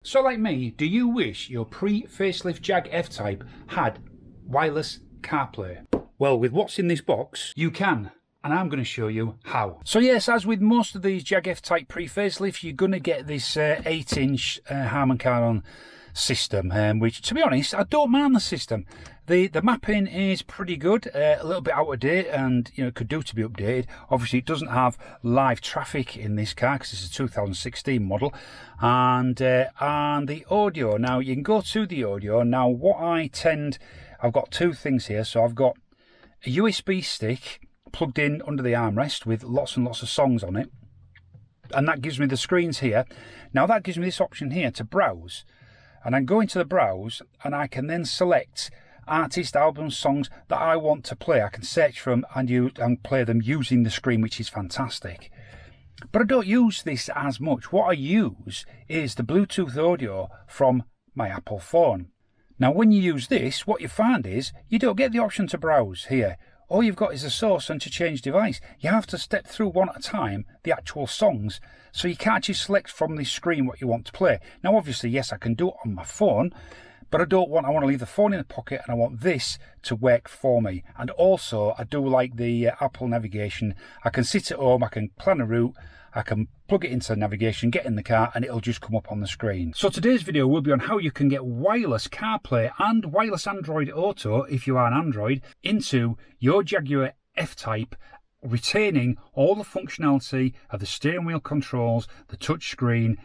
So like me, do you wish your pre-facelift Jag F Type had wireless CarPlay? Well, with what's in this box, you can, and I'm going to show you how. So yes, as with most of these Jag F Type pre-facelift, you're going to get this 8-inch Harman Kardon system, which, to be honest, I don't mind the system. The mapping is pretty good, a little bit out of date, and you know, could do to be updated. Obviously, it doesn't have live traffic in this car because it's a 2016 model, and the audio. Now you can go to the audio. Now I've got two things here. So I've got a USB stick plugged in under the armrest with lots and lots of songs on it, and that gives me the screens here. Now that gives me this option here to browse, and I go into the browse and I can then select artist, albums, songs that I want to play. I can search for them and play them using the screen, which is fantastic. But I don't use this as much. What I use is the Bluetooth audio from my Apple phone. Now when you use this, what you find is you don't get the option to browse here. All you've got is a source and to change device. You have to step through one at a time the actual songs, so you can't just select from the screen what you want to play. Now obviously, yes, I can do it on my phone, but I want to leave the phone in the pocket, and I want this to work for me. And also I do like the Apple navigation. I can sit at home, I can plan a route, I can plug it into navigation, get in the car, and it'll just come up on the screen. So today's video will be on how you can get wireless CarPlay and wireless Android Auto, if you are an Android, into your Jaguar F Type, retaining all the functionality of the steering wheel controls, the touch screen,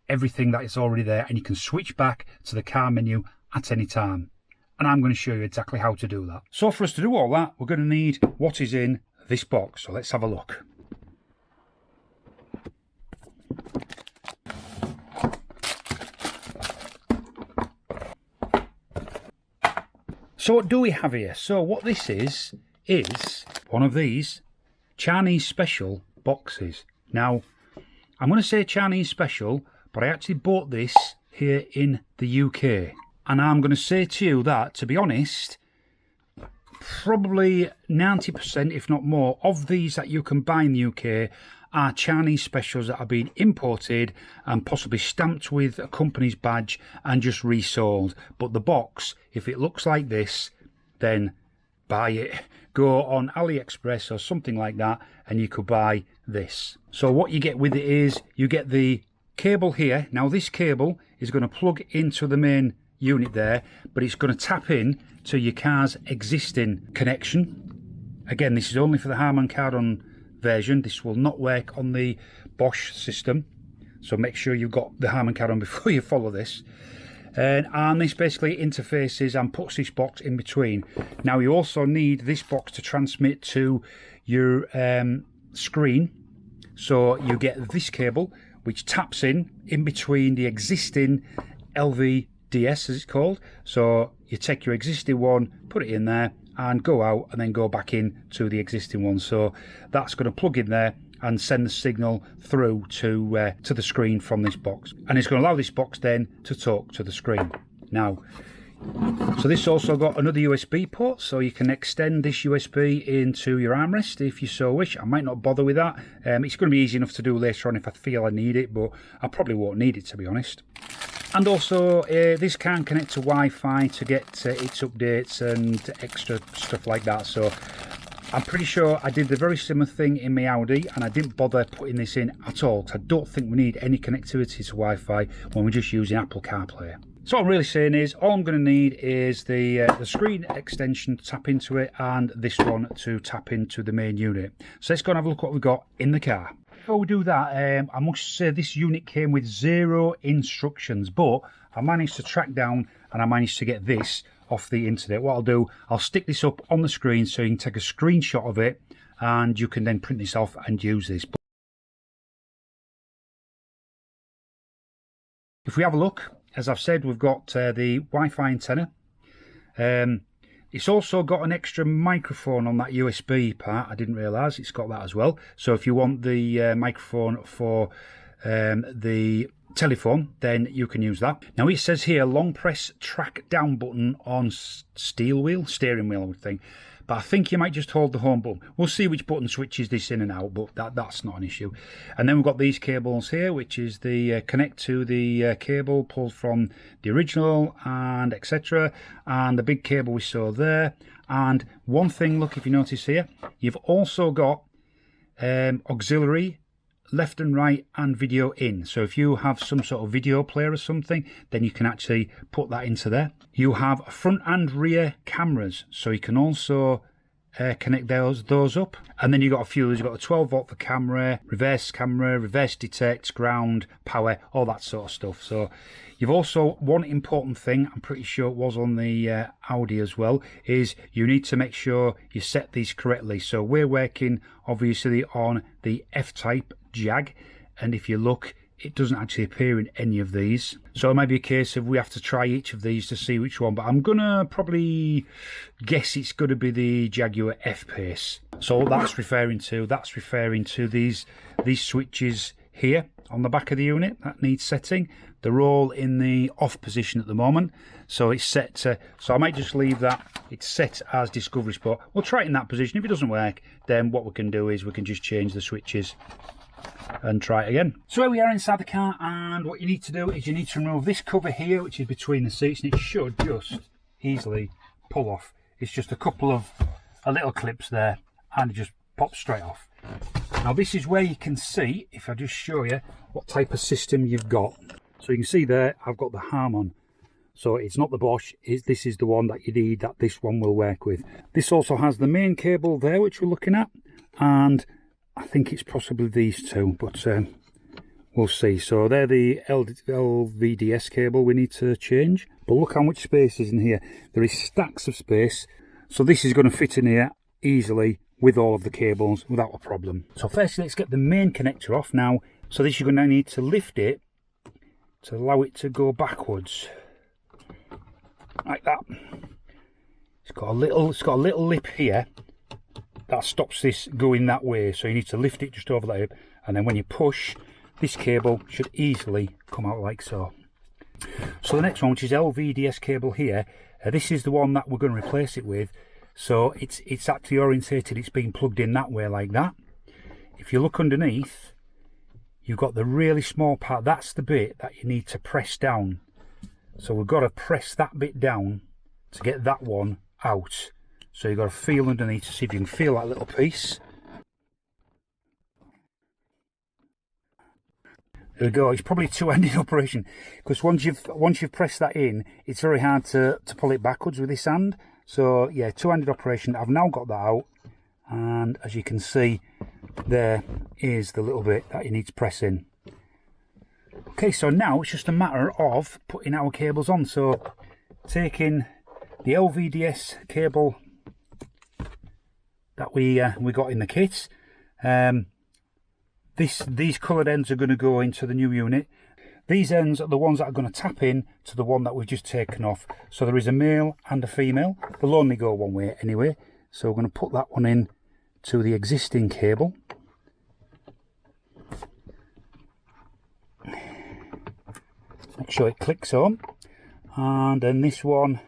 everything that is already there, and you can switch back to the car menu at any time. And I'm going to show you exactly how to do that. So for us to do all that, we're going to need what is in this box. So let's have a look. So what do we have here? So what this is one of these Chinese special boxes. Now, I'm going to say Chinese special, but I actually bought this here in the UK. And I'm going to say to you that, to be honest, probably 90%, if not more, of these that you can buy in the UK are Chinese specials that are being imported and possibly stamped with a company's badge and just resold. But the box, if it looks like this, then buy it. Go on AliExpress or something like that and you could buy this. So what you get with it is you get the cable here. Now this cable is going to plug into the main unit there, but it's going to tap in to your car's existing connection. Again, this is only for the Harman Kardon version. This will not work on the Bosch system, so make sure you've got the Harman Kardon before you follow this. And this basically interfaces and puts this box in between. Now you also need this box to transmit to your screen, so you get this cable which taps in between the existing LVDS, as it's called. So you take your existing one, put it in there and go out, and then go back in to the existing one. So that's going to plug in there and send the signal through to the screen from this box, and it's going to allow this box then to talk to the screen. Now, so this also got another USB port, so you can extend this USB into your armrest if you so wish. I might not bother with that. It's going to be easy enough to do later on if I feel I need it, but I probably won't need it, to be honest. And also this can connect to Wi-Fi to get its updates and extra stuff like that. So I'm pretty sure I did the very similar thing in my Audi, and I didn't bother putting this in at all, because I don't think we need any connectivity to Wi-Fi when we're just using Apple CarPlay. So what I'm really saying is, all I'm going to need is the screen extension to tap into it, and this one to tap into the main unit. So let's go and have a look at what we've got in the car. Before we do that, I must say this unit came with 0 instructions, but I managed to track down and I managed to get this off the internet. What I'll do, I'll stick this up on the screen so you can take a screenshot of it, and you can then print this off and use this. If we have a look, as I've said, we've got the Wi-Fi antenna. It's also got an extra microphone on that USB part. I didn't realise it's got that as well. So if you want the microphone for the telephone, then you can use that. Now it says here, long press track down button on steering wheel, I would think. but I think you might just hold the home button. We'll see which button switches this in and out, but that's not an issue. And then we've got these cables here, which is the connect to the cable pulled from the original and etc. And the big cable we saw there. And one thing, look, if you notice here, you've also got auxiliary left and right and video in. So if you have some sort of video player or something, then you can actually put that into there. You have front and rear cameras, so you can also connect those up. And then you've got a few. You've got a 12 volt for camera, reverse detect, ground, power, all that sort of stuff. So you've also, one important thing, I'm pretty sure it was on the Audi as well, is you need to make sure you set these correctly. So we're working obviously on the F Type Jag, and if you look, it doesn't actually appear in any of these. So it might be a case of we have to try each of these to see which one, but I'm gonna probably guess it's gonna be the Jaguar F-Pace. So that's referring to these switches here on the back of the unit that needs setting. They're all in the off position at the moment, so it's set to, so I might just leave that, it's set as Discovery Sport. We'll try it in that position. If it doesn't work, then what we can do is we can just change the switches and try it again. So here we are inside the car, and what you need to do is you need to remove this cover here, which is between the seats, and it should just easily pull off. It's just a couple of little clips there, and it just pops straight off. Now this is where you can see, if I just show you what type of system you've got. So you can see there, I've got the Harman. So it's not the Bosch, this is the one that you need, that this one will work with. This also has the main cable there, which we're looking at, and I think it's possibly these two, but we'll see. So they're the LVDS cable we need to change. But look how much space is in here. There is stacks of space. So this is going to fit in here easily with all of the cables without a problem. So first let's get the main connector off now. So this, you're going to need to lift it to allow it to go backwards. Like that. It's got a little lip here that stops this going that way, so you need to lift it just over that hip, and then when you push, this cable should easily come out like so. So the next one, which is LVDS cable here, this is the one that we're going to replace it with. So it's actually orientated, it's being plugged in that way like that. If you look underneath, you've got the really small part, that's the bit that you need to press down. So we've got to press that bit down to get that one out. So you've got to feel underneath to see if you can feel that little piece. There we go. It's probably a two-handed operation, because once you've pressed that in, it's very hard to pull it backwards with this hand. So yeah, two-handed operation. I've now got that out, and as you can see, there is the little bit that you need to press in. Okay, so now it's just a matter of putting our cables on. So taking the LVDS cable that we got in the kit, these coloured ends are going to go into the new unit. These ends are the ones that are going to tap in to the one that we've just taken off. So there is a male and a female. They'll only go one way anyway. So we're going to put that one in to the existing cable. Make sure it clicks on. And then this one,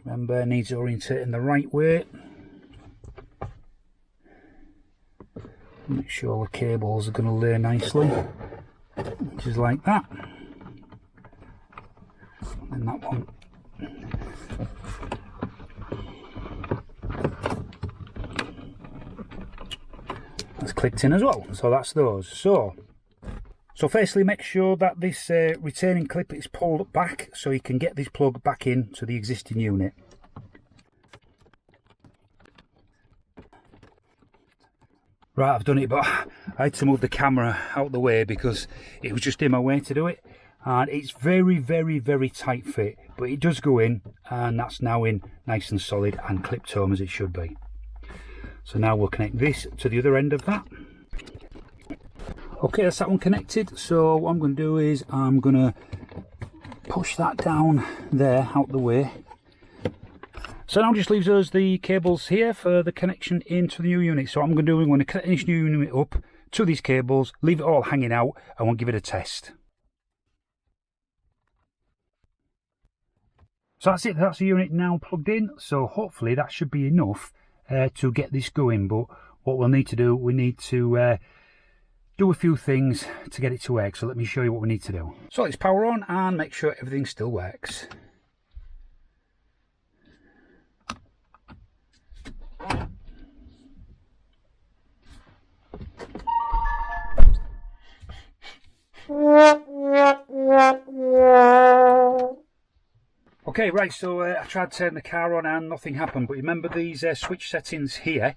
remember, needs orientating the right way. Make sure the cables are going to lay nicely, just like that. And that one. That's clicked in as well. So that's those. So firstly, make sure that this retaining clip is pulled back so you can get this plug back in to the existing unit. Right, I've done it, but I had to move the camera out the way because it was just in my way to do it. And it's very, very, very tight fit, but it does go in, and that's now in nice and solid and clipped home as it should be. So now we'll connect this to the other end of that. Okay, that's that one connected. So what I'm going to do is I'm going to push that down there out the way. So now just leaves us the cables here for the connection into the new unit. So what I'm going to do is I'm going to connect this new unit up to these cables, leave it all hanging out, and we'll give it a test. So that's it, that's the unit now plugged in. So hopefully that should be enough to get this going. But what we'll need to do, we need to do a few things to get it to work. So let me show you what we need to do. So let's power on and make sure everything still works. Okay, right, so I tried to turn the car on and nothing happened, but remember these switch settings here?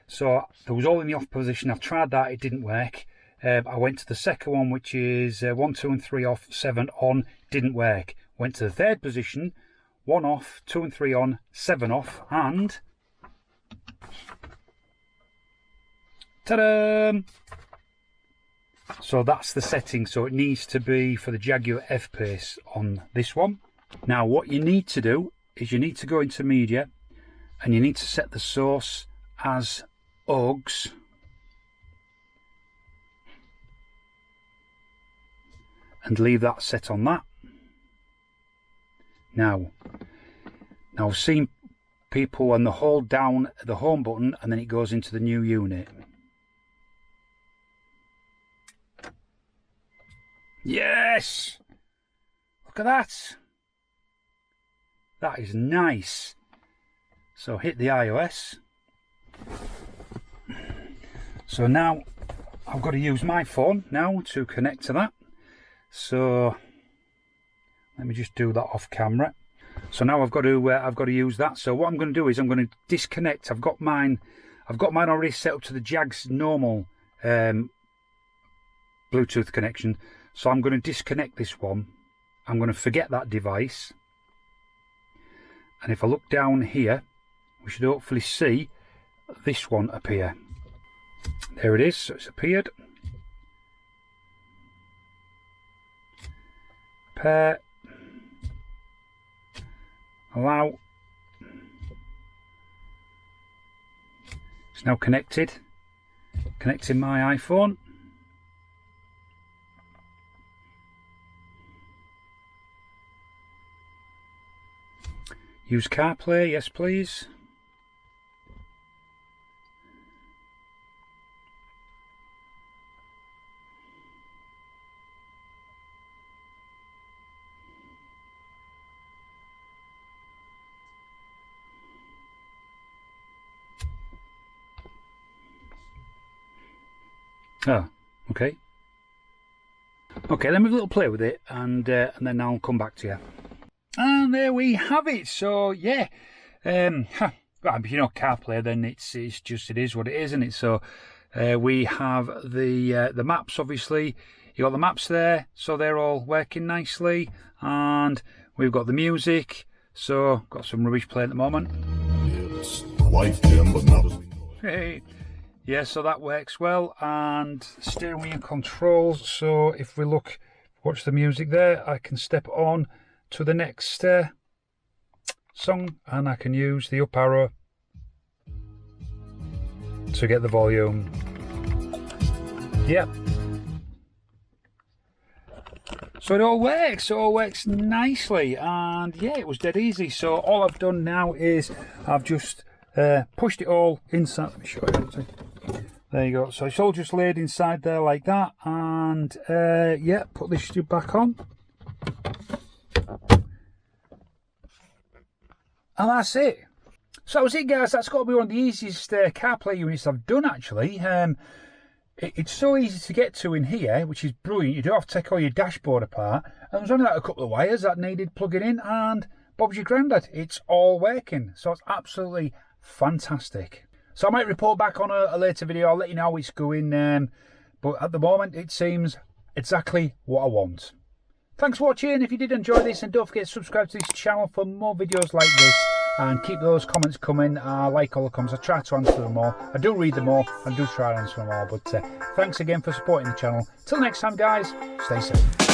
So there was all in the off position. I've tried that, it didn't work. I went to the second one, which is 1, 2 and 3 off, 7 on, didn't work. Went to the third position, 1 off, 2 and 3 on, 7 off, and ta-da! So that's the setting. So it needs to be for the Jaguar F-Pace on this one. Now what you need to do is you need to go into media and you need to set the source as Ogs. And leave that set on that. Now I've seen people when they hold down the home button and then it goes into the new unit. Yes! Look at that! That is nice. So hit the iOS. So now I've got to use my phone now to connect to that. So let me just do that off camera. So now I've got to use that. So what I'm going to do is I'm going to disconnect. I've got mine already set up to the Jag's normal Bluetooth connection. So I'm going to disconnect this one. I'm going to forget that device. And if I look down here, we should hopefully see this one appear. There it is, so it's appeared. Pair. Allow. It's now connected. Connecting my iPhone. Use CarPlay, yes please. Oh, okay. Okay, let me have a little play with it and then I'll come back to you. And there we have it. So yeah, well, if you know CarPlay, then it's just, it is what it is, isn't it? So we have the maps. Obviously, you got the maps there, so they're all working nicely, and we've got the music. So got some rubbish playing at the moment. It's life, Jim, but not as we know it. Hey. Yeah, so that works well. And steering wheel controls. So if we look, watch the music there, I can step on to the next song and I can use the up arrow to get the volume. Yep. So it all works nicely, and yeah, it was dead easy. So all I've done now is I've just pushed it all inside. Let me show you. There you go. So it's all just laid inside there like that, and yeah, put this back on. And that's it. So that was it, guys. That's got to be one of the easiest CarPlay units I've done, actually. It's so easy to get to in here, which is brilliant. You don't have to take all your dashboard apart. And there's only like a couple of wires that needed plugging in, and Bob's your granddad. It's all working. So it's absolutely fantastic. So I might report back on a later video. I'll let you know how it's going. But at the moment, it seems exactly what I want. Thanks for watching. If you did enjoy this, and don't forget to subscribe to this channel for more videos like this, and keep those comments coming. I like all the comments. I try to answer them all. I do read them all. I do try to answer them all. But thanks again for supporting the channel. Till next time, guys, stay safe.